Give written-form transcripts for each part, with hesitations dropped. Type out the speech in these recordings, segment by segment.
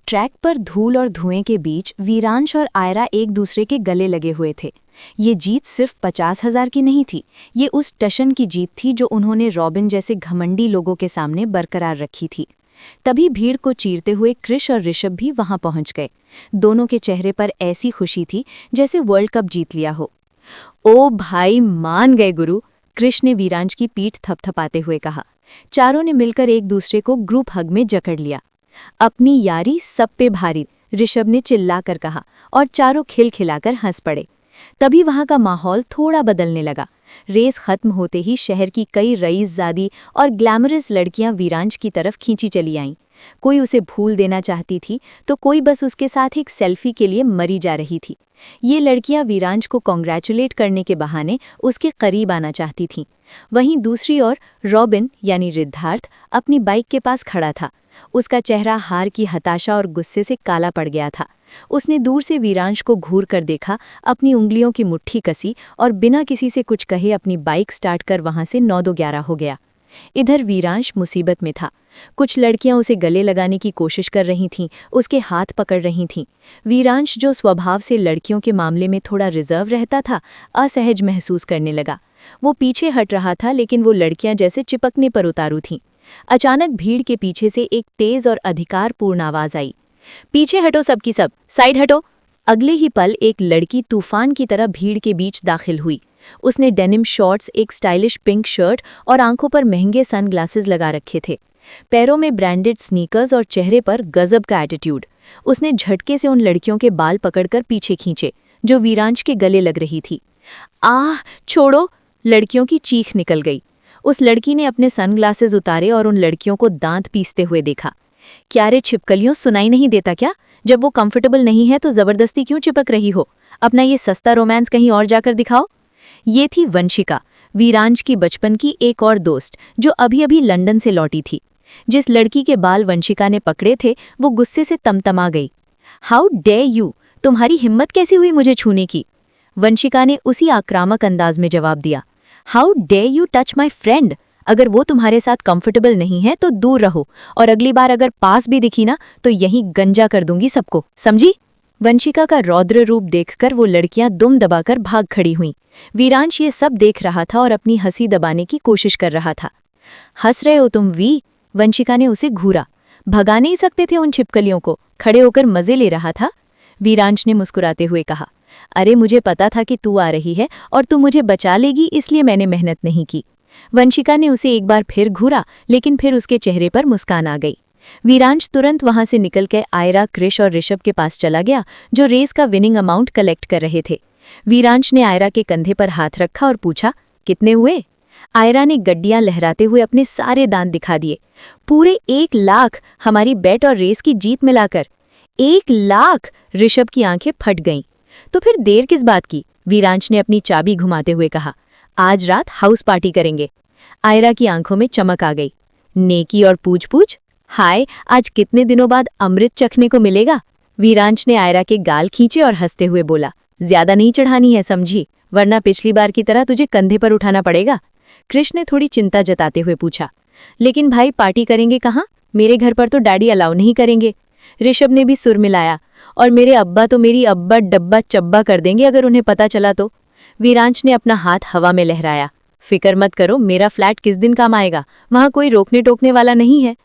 Track पर धूल और धुएं के बीच वीरांश और आयरा एक दूसरे के गले लगे हुए थे। ये जीत सिर्फ 50,000 की नहीं थी, ये उस टशन की जीत थी जो उन्होंने रॉबिन जैसे घमंडी लोगों के सामने बरकरार रखी थी। तभी भीड़ को चीरते हुए कृष और ऋषभ भी वहां पहुंच गए। दोनों के चेहरे पर ऐसी खुशी थी जैसे वर्ल्ड कप जीत लिया हो। ओ भाई, मान गए गुरु, कृष ने वीरांश की पीठ थपथपाते हुए कहा। चारों ने मिलकर एक दूसरे को ग्रुप हग में जकड़ लिया। अपनी यारी सब पे भारी, ऋषभ ने चिल्लाकर कहा और चारों खिलखिलाकर हंस पड़े। तभी वहां का माहौल थोड़ा बदलने लगा। रेस खत्म होते ही शहर की कई रईसजादी और ग्लैमरस लड़कियां वीरांश की तरफ खींची चली आईं। कोई उसे भूल देना चाहती थी तो कोई बस उसके साथ एक सेल्फी के लिए मरी जा रही थी। ये लड़कियां वीरांश को कॉन्ग्रेचुलेट करने के बहाने उसके करीब आना चाहती थीं। वहीं दूसरी ओर रॉबिन यानी रिद्धार्थ अपनी बाइक के पास खड़ा था। उसका चेहरा हार की हताशा और गुस्से से काला पड़ गया था। उसने दूर से वीरांश को घूर कर देखा, अपनी उंगलियों की मुट्ठी कसी और बिना किसी से कुछ कहे अपनी बाइक स्टार्ट कर वहां से 9-2-11 हो गया। इधर वीरांश मुसीबत में था। कुछ लड़कियां उसे गले लगाने की कोशिश कर रही थीं, उसके हाथ पकड़ रही थीं। वीरांश, जो स्वभाव से लड़कियों के मामले में थोड़ा रिजर्व रहता था, असहज महसूस करने लगा। वो पीछे हट रहा था, लेकिन वो लड़कियां जैसे चिपकने पर उतारू थीं। अचानक भीड़ के पीछे से एक तेज और अधिकारपूर्ण आवाज आई, पीछे हटो सबकी सब, साइड हटो। अगले ही पल एक लड़की तूफान की तरह भीड़ के बीच दाखिल हुई। उसने डेनिम शॉर्ट्स, एक स्टाइलिश पिंक शर्ट और आंखों पर महंगे सनग्लासेस लगा रखे थे। पैरों में ब्रांडेड स्नीकर्स और चेहरे पर गजब का एटीट्यूड। उसने झटके से उन लड़कियों के बाल पकड़कर पीछे खींचे जो वीरांश के गले लग रही थी। आह, छोड़ो! लड़कियों की चीख निकल गई। उस लड़की ने अपने सनग्लासेस उतारे और उन लड़कियों को दांत पीसते हुए देखा। क्या रे छिपकलियों, सुनाई नहीं देता क्या? जब वो कंफर्टेबल नहीं है तो जबरदस्ती क्यों चिपक रही हो? अपना ये सस्ता रोमांस कहीं और जाकर दिखाओ। ये थी वंशिका, वीरांश की बचपन की एक और दोस्त, जो अभी अभी लंदन से लौटी थी। जिस लड़की के बाल वंशिका ने पकड़े थे वो गुस्से से तमतमा गई। How dare you! तुम्हारी हिम्मत कैसी हुई मुझे छूने की? वंशिका ने उसी आक्रामक अंदाज में जवाब दिया। How dare you touch my friend! अगर वो तुम्हारे साथ कंफर्टेबल नहीं है तो दूर रहो, और अगली बार अगर पास भी दिखी ना तो यहीं गंजा कर दूंगी सबको, समझी? वंशिका का रौद्र रूप देखकर वो लड़कियां दुम दबाकर भाग खड़ी हुईं। वीरांश ये सब देख रहा था और अपनी हंसी दबाने की कोशिश कर रहा था। हंस रहे हो तुम वी? वंशिका ने उसे घूरा। भगा नहीं सकते थे उन छिपकलियों को? खड़े होकर मजे ले रहा था। वीरांश ने मुस्कुराते हुए कहा, अरे मुझे पता था कि तू आ रही है और तू मुझे बचा लेगी, इसलिए मैंने मेहनत नहीं की। वंशिका ने उसे एक बार फिर घूरा, लेकिन फिर उसके चेहरे पर मुस्कान आ गई। वीरांश तुरंत वहां से निकल के आयरा, कृष और ऋषभ के पास चला गया, जो रेस का विनिंग अमाउंट कलेक्ट कर रहे थे। वीरांश ने आयरा के कंधे पर हाथ रखा और पूछा, कितने हुए? आयरा ने गड्डियां लहराते हुए अपने सारे दांत दिखा दिए। पूरे 1 लाख, हमारी बेट और रेस की जीत मिलाकर। 1 लाख! ऋषभ की आंखें फट गईं। तो फिर देर किस बात की? वीरांश ने अपनी चाबी घुमाते हुए कहा, आज रात हाउस पार्टी करेंगे। आयरा की आंखों में चमक आ गई। नेकी और पूछ-पूछ? हाय, आज कितने दिनों बाद अमृत चखने को मिलेगा। वीरांश ने आयरा के गाल खींचे और हंसते हुए बोला, ज्यादा नहीं चढ़ानी है समझी, वरना पिछली बार की तरह तुझे कंधे पर उठाना पड़ेगा। कृष्ण ने थोड़ी चिंता जताते हुए पूछा, लेकिन भाई पार्टी करेंगे कहाँ? मेरे घर पर तो डैडी अलाउ नहीं करेंगे। ऋषभ ने भी सुर मिलाया, और मेरे अब्बा तो मेरी अब्बा डब्बा चब्बा कर देंगे अगर उन्हें पता चला तो। वीरांश ने अपना हाथ हवा में लहराया। फिक्र मत करो, मेरा फ्लैट किस दिन काम आएगा, वहां कोई रोकने टोकने वाला नहीं है।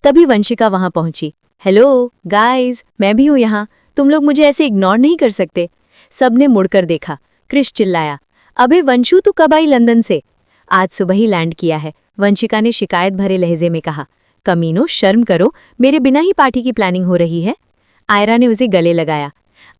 तभी वंशिका वहां पहुंची। हेलो गाइज, मैं भी हूं यहाँ, तुम लोग मुझे ऐसे इग्नोर नहीं कर सकते। सबने मुड़कर देखा। कृष चिल्लाया, अबे वंशु, तू कब आई लंदन से? आज सुबह ही लैंड किया है, वंशिका ने शिकायत भरे लहजे में कहा। कमीनो, शर्म करो, मेरे बिना ही पार्टी की प्लानिंग हो रही है। आयरा ने उसे गले लगाया।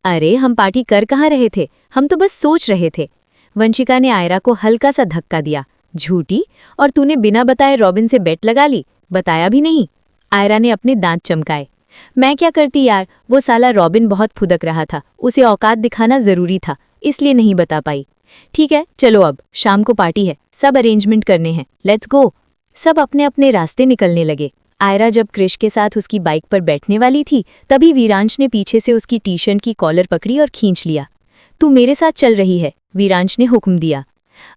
अरे हम पार्टी कर कहाँ रहे थे, हम तो बस सोच रहे थे। वंशिका ने आयरा को हल्का सा धक्का दिया। झूठी! और तूने बिना बताए रॉबिन से बेट लगा ली? बताया भी नहीं। आयरा ने अपने दांत चमकाए। मैं क्या करती यार, वो साला रॉबिन बहुत फुदक रहा था, उसे औकात दिखाना जरूरी था, इसलिए नहीं बता पाई। ठीक है चलो, अब शाम को पार्टी है, सब अरेंजमेंट करने हैं, लेट्स गो। सब अपने अपने रास्ते निकलने लगे। आयरा जब कृष के साथ उसकी बाइक पर बैठने वाली थी, तभी वीरांश ने पीछे से उसकी टी शर्ट की कॉलर पकड़ी और खींच लिया। तू मेरे साथ चल रही है, वीरांश ने हुक्म दिया।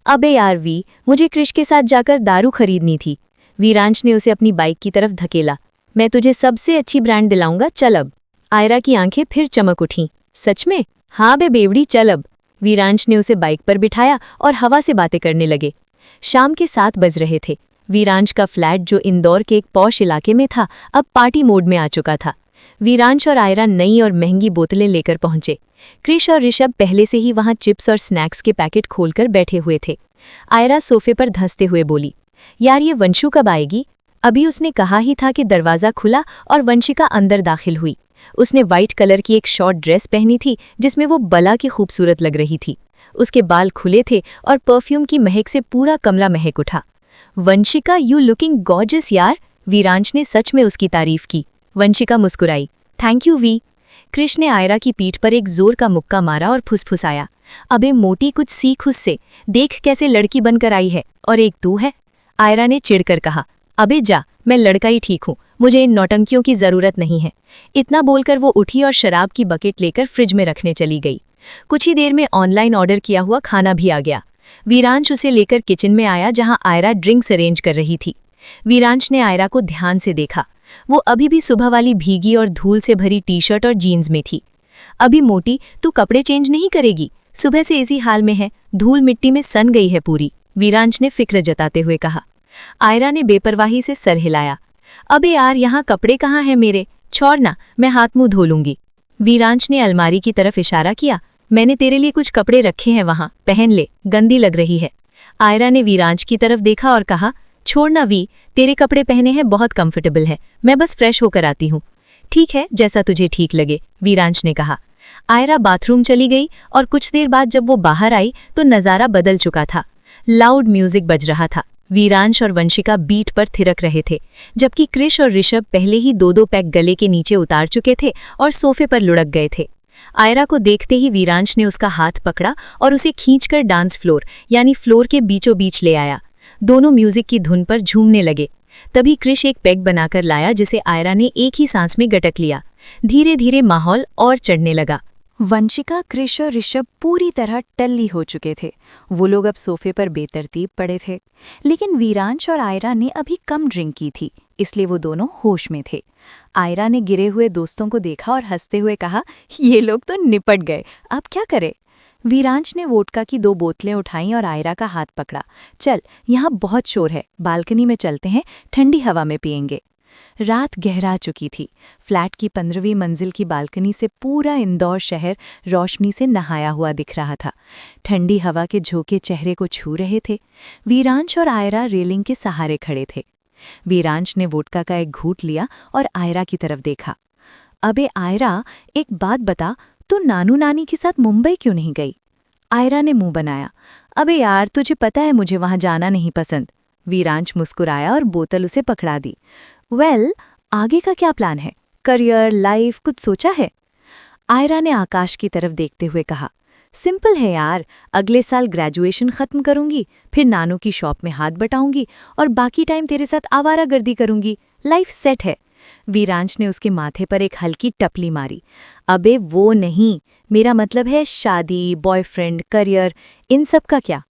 अबे यार वी, मुझे कृष के साथ जाकर दारू खरीदनी थी। वीरांश ने उसे अपनी बाइक की तरफ धकेला। मैं तुझे सबसे अच्छी ब्रांड दिलाऊंगा, चल अब। आयरा की आंखें फिर चमक उठीं। सच में? हाँ बे बेवड़ी, चल अब। वीरांश ने उसे बाइक पर बिठाया और हवा से बातें करने लगे। शाम के 7 बज रहे थे। वीरांश का फ्लैट, जो इंदौर के एक पॉश इलाके में था, अब पार्टी मोड में आ चुका था। वीरांश और आयरा नई और महंगी बोतलें लेकर पहुंचे। क्रिश और ऋषभ पहले से ही वहां चिप्स और स्नैक्स के पैकेट खोलकर बैठे हुए थे। आयरा सोफे पर धंसते हुए बोली, यार ये वंशु कब आएगी? अभी उसने कहा ही था कि दरवाज़ा खुला और वंशिका अंदर दाखिल हुई। उसने वाइट कलर की एक शॉर्ट ड्रेस पहनी थी जिसमें वो बला की खूबसूरत लग रही थी। उसके बाल खुले थे और परफ्यूम की महक से पूरा कमरा महक उठा। वंशिका, यू लुकिंग गॉर्जियस यार। वीरांश ने सच में उसकी तारीफ की। वंशिका मुस्कुराई। Thank you we. कृष ने आयरा की पीठ पर एक जोर का मुक्का मारा और फुसफुसाया, अबे मोटी, कुछ सीख उससे। देख कैसे लड़की बनकर आई है, और एक तू है। आयरा ने चिढ़कर कहा, अबे जा, मैं लड़का ही ठीक हूँ, मुझे इन नौटंकियों की जरूरत नहीं है। इतना बोलकर वो उठी और शराब की बकेट लेकर फ्रिज में रखने चली गई। कुछ ही देर में ऑनलाइन ऑर्डर किया हुआ खाना भी आ गया। वीरांश उसे लेकर किचन में आया जहां आयरा ड्रिंक्स अरेंज कर रही थी। वीरांश ने आयरा को ध्यान से देखा। वो अभी भी सुबह वाली भीगी और धूल से भरी टी-शर्ट और जीन्स में थी। अभी मोटी, तू कपड़े चेंज नहीं करेगी? सुबह से इसी हाल में है, धूल मिट्टी में सन गई है पूरी, वीरांश ने फिक्र जताते हुए कहा। आयरा ने बेपरवाही से सर हिलाया। अबे यार, यहाँ कपड़े कहाँ हैं मेरे? छोड़ ना, मैं हाथ मुंह धो लूंगी। वीरांश ने अलमारी की तरफ इशारा किया। मैंने तेरे लिए कुछ कपड़े रखे हैं वहाँ, पहन ले, गंदी लग रही है। आयरा ने वीरांश की तरफ देखा और कहा, छोड़ ना वी, तेरे कपड़े पहने हैं बहुत कंफर्टेबल है, मैं बस फ्रेश होकर आती हूँ। ठीक है, जैसा तुझे ठीक लगे, वीरांश ने कहा। आयरा बाथरूम चली गई और कुछ देर बाद जब वो बाहर आई तो नज़ारा बदल चुका था। लाउड म्यूजिक बज रहा था। वीरांश और वंशिका बीट पर थिरक रहे थे, जबकि कृष और ऋषभ पहले ही 2-2 पैक गले के नीचे उतार चुके थे और सोफे पर लुढ़क गए थे। आयरा को देखते ही वीरांश ने उसका हाथ पकड़ा और उसे खींचकर डांस फ्लोर यानी फ्लोर के बीचों बीच ले आया। दोनों म्यूजिक की धुन पर झूमने लगे। तभी कृष एक पैग बनाकर लाया जिसे आयरा ने एक ही सांस में गटक लिया। धीरे धीरे माहौल और चढ़ने लगा। वंशिका, कृष और ऋषभ पूरी तरह टल्ली हो चुके थे। वो लोग अब सोफे पर बेतरतीब पड़े थे, लेकिन वीरांश और आयरा ने अभी कम ड्रिंक की थी, इसलिए वो दोनों होश में थे। आयरा ने गिरे हुए दोस्तों को देखा और हंसते हुए कहा, ये लोग तो निपट गए, अब क्या करे? वीरांश ने वोडका की 2 बोतलें उठाईं और आयरा का हाथ पकड़ा। चल, यहाँ बहुत शोर है, बालकनी में चलते हैं, ठंडी हवा में पिएंगे। रात गहरा चुकी थी। फ्लैट की 15वीं मंजिल की बालकनी से पूरा इंदौर शहर रोशनी से नहाया हुआ दिख रहा था। ठंडी हवा के झोंके चेहरे को छू रहे थे। वीरांश और आयरा रेलिंग के सहारे खड़े थे। वीरांश ने वोडका का एक घूंट लिया और आयरा की तरफ देखा। अबे आयरा, एक बात बता, तू नानू नानी के साथ मुंबई क्यों नहीं गई? आयरा ने मुंह बनाया। अबे यार, तुझे पता है मुझे वहां जाना नहीं पसंद। वीरांश मुस्कुराया और बोतल उसे पकड़ा दी। वेल, आगे का क्या प्लान है? करियर, लाइफ, कुछ सोचा है? आयरा ने आकाश की तरफ देखते हुए कहा, सिंपल है यार, अगले साल ग्रेजुएशन खत्म करूंगी, फिर नानू की शॉप में हाथ बटाऊंगी और बाकी टाइम तेरे साथ आवारागर्दी करूंगी। लाइफ सेट है। वीरांश ने उसके माथे पर एक हल्की टपली मारी। अबे वो नहीं, मेरा मतलब है शादी, बॉयफ्रेंड, करियर, इन सब का क्या?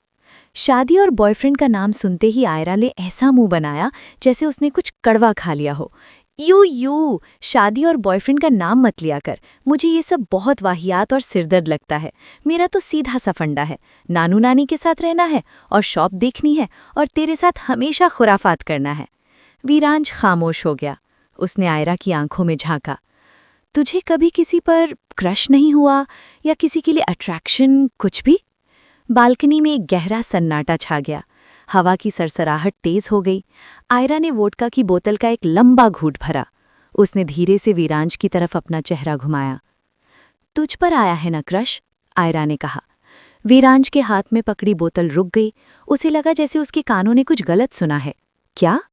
शादी और बॉयफ्रेंड का नाम सुनते ही आयरा ने ऐसा मुंह बनाया जैसे उसने कुछ कड़वा खा लिया हो। यू शादी और बॉयफ्रेंड का नाम मत लिया कर, मुझे ये सब बहुत वाहियात और सिरदर्द लगता है। मेरा तो सीधा सा फंडा है, नानू नानी के साथ रहना है और शॉप देखनी है और तेरे साथ हमेशा खुराफात करना है। वीरांश खामोश हो गया। उसने आयरा की आंखों में झांका। तुझे कभी किसी पर क्रश नहीं हुआ या किसी के लिए अट्रैक्शन, कुछ भी? बालकनी में एक गहरा सन्नाटा छा गया। हवा की सरसराहट तेज हो गई। आयरा ने वोडका की बोतल का एक लंबा घूंट भरा। उसने धीरे से वीरांश की तरफ अपना चेहरा घुमाया। तुझ पर आया है ना क्रश? आयरा ने कहा। वीरांश के हाथ में पकड़ी बोतल रुक गई। उसे लगा जैसे उसके कानों ने कुछ गलत सुना है। क्या?